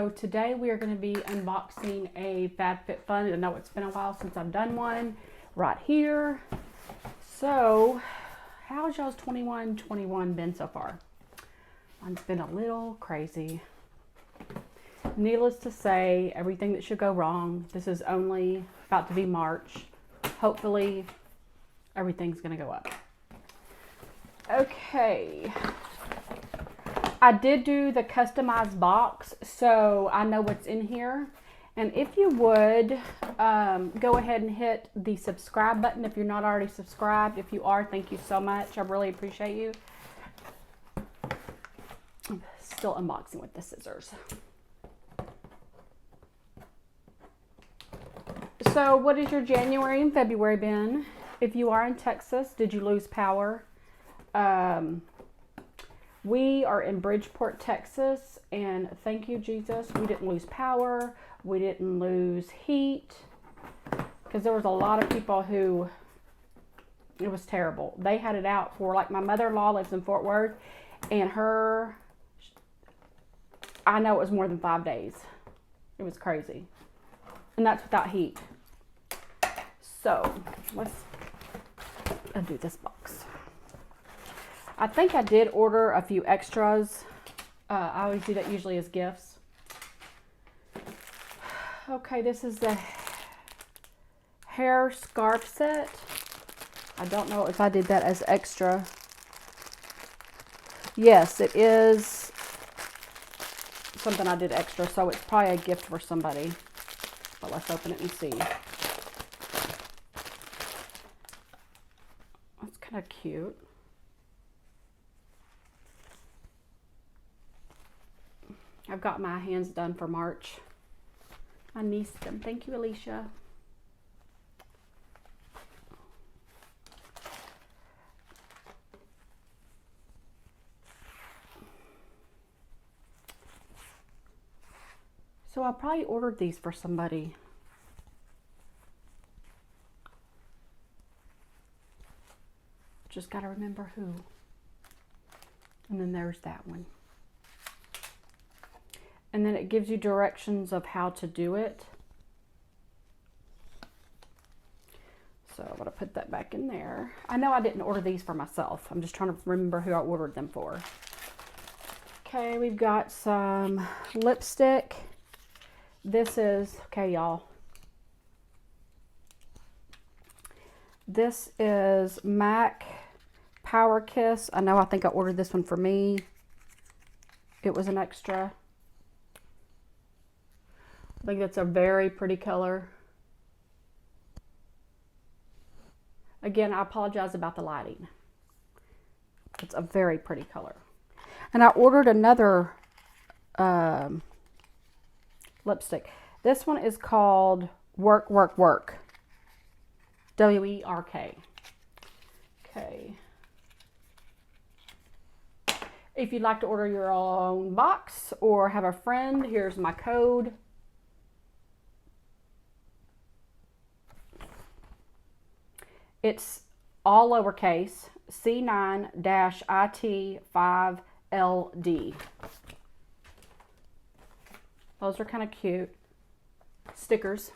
So today we are going to be unboxing a FabFitFun. I know it's been a while since I've done one right here. So how's y'all's 21 been so far? Mine's been a little crazy. Needless to say, everything that should go wrong. This is only about to be March. Hopefully everything's going to go up. Okay. I did do the customized box, so I know what's in here. And if you would, go ahead and hit the subscribe button if you're not already subscribed. If you are, thank you so much. I really appreciate you. I'm still unboxing with the scissors. So what has your January and February been? If you are in Texas, did you lose power? We are in Bridgeport, Texas, and thank you, Jesus. We didn't lose power. We didn't lose heat, because there was a lot of people who, it was terrible. They had it out for, like, my mother-in-law lives in Fort Worth, and her, I know it was more than 5 days. It was crazy. And that's without heat. So, let's undo this box. I think I did order a few extras. I always do that usually as gifts. Okay, this is the hair scarf set. I don't know if I did that as extra. Yes, it is something I did extra, so it's probably a gift for somebody. But let's open it and see. That's kind of cute. I've got my hands done for March. I nieced them. Thank you, Alicia. So I probably ordered these for somebody. Just got to remember who. And then there's that one. And then it gives you directions of how to do it. So I'm going to put that back in there. I know I didn't order these for myself. I'm just trying to remember who I ordered them for. Okay, we've got some lipstick. This is, okay, y'all. This is MAC Power Kiss. I know, I think I ordered this one for me. It was an extra. I think that's a very pretty color. Again, I apologize about the lighting. It's a very pretty color. And I ordered another lipstick. This one is called Work, Work, Work. W-E-R-K. Okay. If you'd like to order your own box or have a friend, here's my code. It's all lowercase, C9-IT5LD. Those are kind of cute. Stickers.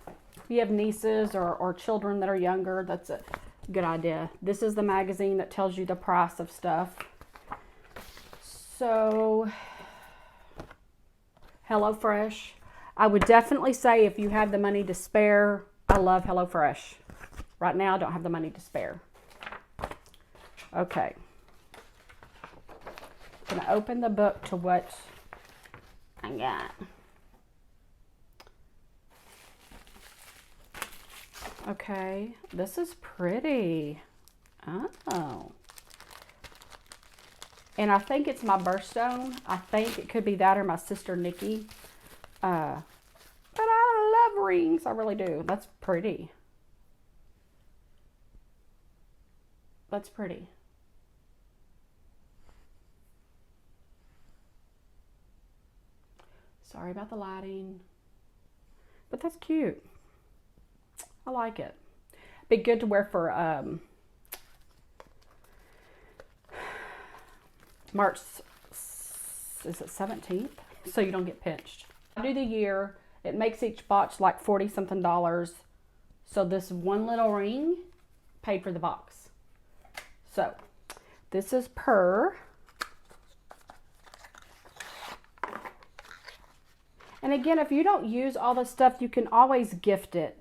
If you have nieces or children that are younger, that's a good idea. This is the magazine that tells you the price of stuff. So, HelloFresh. I would definitely say if you have the money to spare, I love HelloFresh. Right now, I don't have the money to spare. Okay. I'm going to open the book to what I got. Okay, this is pretty. Oh. And I think it's my birthstone. I think it could be that or my sister Nikki. But I love rings. I really do. That's pretty. That's pretty. Sorry about the lighting. But that's cute. I like it. Be good to wear for March is it 17th? So you don't get pinched. I do the year. It makes each box like 40 something dollars. So this one little ring paid for the box. So this is per. And again, if you don't use all the stuff, you can always gift it.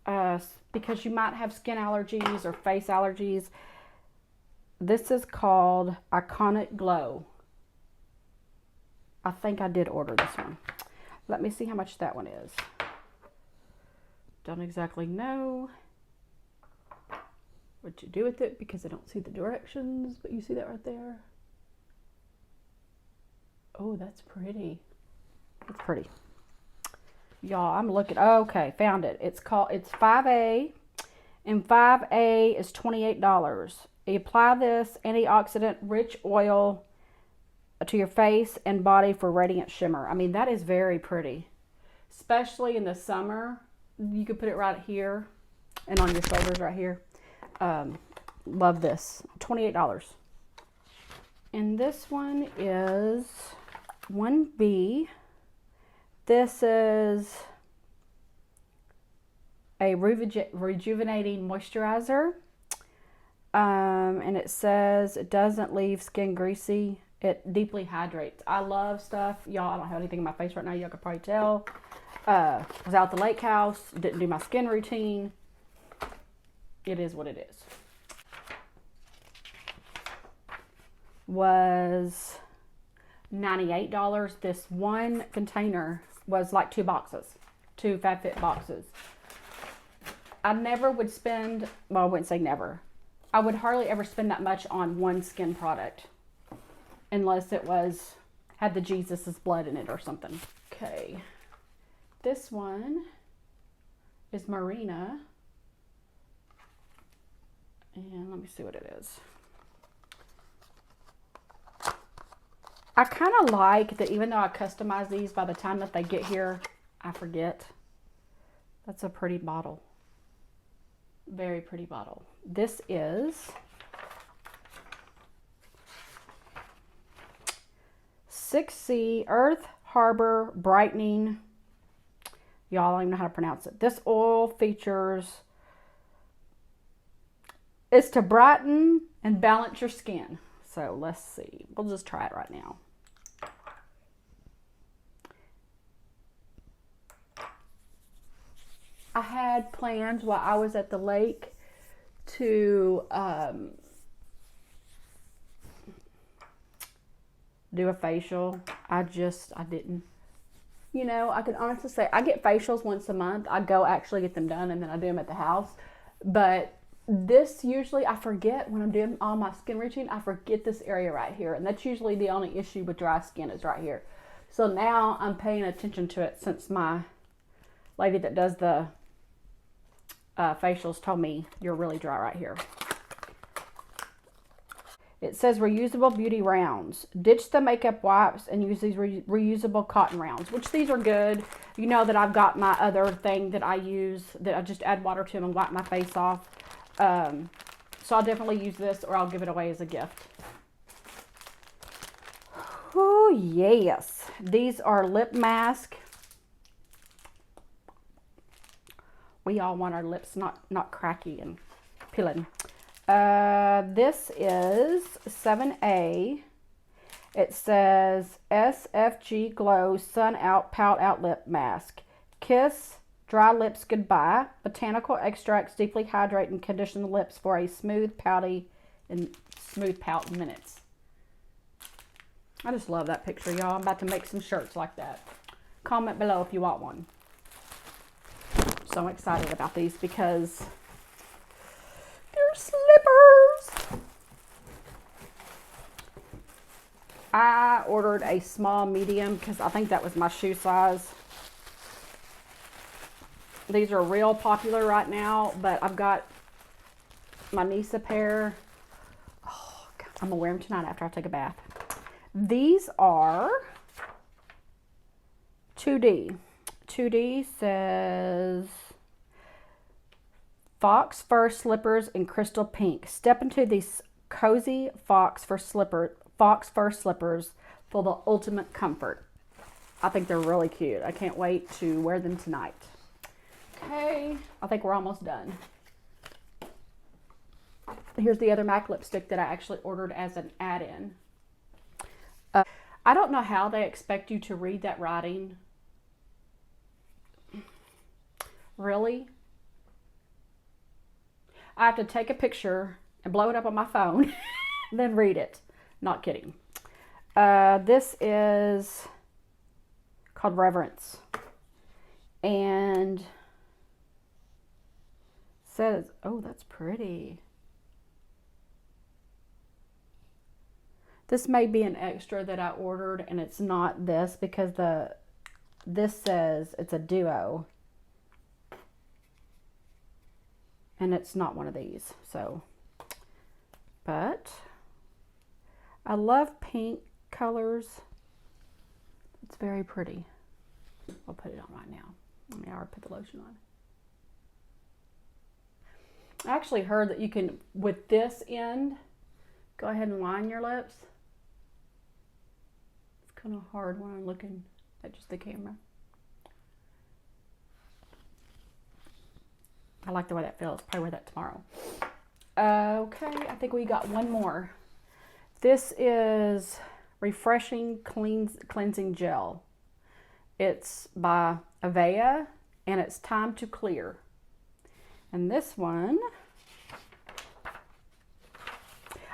Because you might have skin allergies or face allergies. This is called Iconic Glow. I think I did order this one. Let me see how much that one is. Don't exactly know what to do with it because I don't see the directions, but you see that right there. Oh, that's pretty. That's pretty. Y'all, I'm looking. Okay, found it. It's 5A, and 5A is $28. You apply this antioxidant rich oil to your face and body for radiant shimmer. I mean, that is very pretty, especially in the summer. You could put it right here and on your shoulders right here. Love this. $28. And this one is 1B. This is a rejuvenating moisturizer. And it says it doesn't leave skin greasy. It deeply hydrates. I love stuff. Y'all, I don't have anything in my face right now. Y'all could probably tell. Was out at the lake house. Didn't do my skin routine. It is what it is. Was $98. This one container was like 2 boxes. 2 FabFit boxes. I never would spend, well, I wouldn't say never. I would hardly ever spend that much on one skin product. Unless it had the Jesus's blood in it or something. Okay. This one is Marina. And let me see what it is. I kind of like that even though I customize these, by the time that they get here, I forget. That's a pretty bottle. Very pretty bottle. This is 6C Earth Harbor Brightening. Y'all, I don't even know how to pronounce it. This oil features, it's to brighten and balance your skin. So let's see. We'll just try it right now. I had plans while I was at the lake to do a facial. I didn't. You know, I can honestly say I get facials once a month. I go actually get them done and then I do them at the house. But this usually, I forget when I'm doing all my skin routine, I forget this area right here. And that's usually the only issue with dry skin is right here. So now I'm paying attention to it since my lady that does the facials told me you're really dry right here. It says reusable beauty rounds. Ditch the makeup wipes and use these reusable cotton rounds, which these are good. You know that I've got my other thing that I use that I just add water to and wipe my face off. So I'll definitely use this or I'll give it away as a gift. Oh, yes. These are lip mask. We all want our lips not cracky and peeling. This is 7A. It says SFG Glow Sun Out Pout Out Lip Mask. Kiss dry lips goodbye. Botanical extracts deeply hydrate and condition the lips for a smooth pout in minutes. I just love that picture, y'all. I'm about to make some shirts like that. Comment below if you want one. So I'm excited about these because they're slippers. I ordered a small medium because I think that was my shoe size. These are real popular right now, but I've got my niece a pair. Oh, God, I'm gonna wear them tonight after I take a bath. These are 2D. 2D says Fox fur slippers in crystal pink. Step into these cozy fox fur slippers full for the ultimate comfort. I think they're really cute. I can't wait to wear them tonight. Okay, I think we're almost done. Here's the other MAC lipstick that I actually ordered as an add-in. I don't know how they expect you to read that writing. Really? I have to take a picture and blow it up on my phone and then read it. Not kidding. This is called Reverence. And says, oh, that's pretty. This may be an extra that I ordered, and it's not this because this says it's a duo. And it's not one of these. So, but I love pink colors. It's very pretty. I'll put it on right now. I mean, I already put the lotion on. I actually heard that you can, with this end, go ahead and line your lips. It's kind of hard when I'm looking at just the camera. I like the way that feels. Probably wear that tomorrow. Okay, I think we got one more. This is Refreshing Cleansing Gel. It's by Avea, and it's Time to Clear. And this one,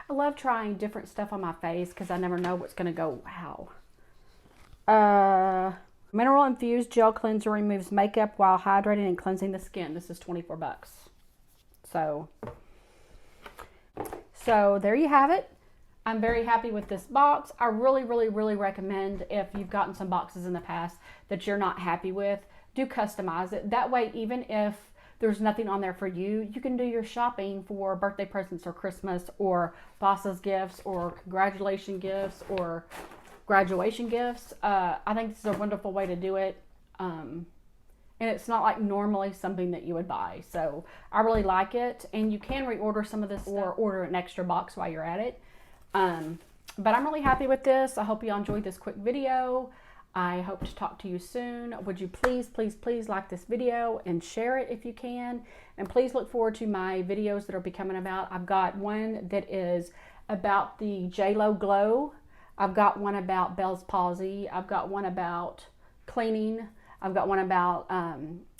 I love trying different stuff on my face because I never know what's going to go, wow. Mineral infused gel cleanser removes makeup while hydrating and cleansing the skin. This is 24 bucks. So there you have it. I'm very happy with this box. I really, really, really recommend, if you've gotten some boxes in the past that you're not happy with, do customize it. That way, even if there's nothing on there for you, you can do your shopping for birthday presents or Christmas or boss's gifts or congratulation gifts or graduation gifts. I think this is a wonderful way to do it. And it's not like normally something that you would buy. So I really like it. And you can reorder some of this or order an extra box while you're at it. But I'm really happy with this. I hope you enjoyed this quick video. I hope to talk to you soon. Would you please, please, please like this video and share it if you can. And please look forward to my videos that will be coming about. I've got one that is about the JLo Glow. I've got one about Bell's palsy. I've got one about cleaning. I've got one about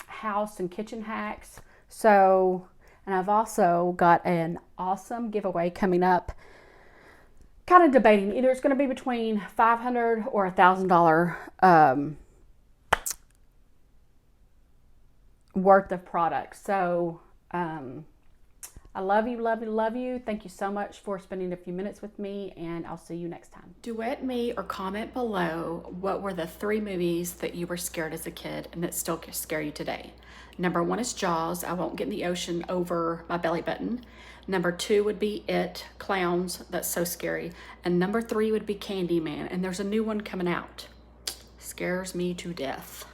house and kitchen hacks. So, and I've also got an awesome giveaway coming up. Kind of debating. Either it's going to be between $500 or $1,000 worth of products. So, I love you, love you, love you. Thank you so much for spending a few minutes with me, and I'll see you next time. Duet me or comment below what were the 3 movies that you were scared as a kid and that still scare you today. Number 1 is Jaws. I won't get in the ocean over my belly button. Number 2 would be It, Clowns. That's so scary. And number 3 would be Candyman. And there's a new one coming out. Scares me to death.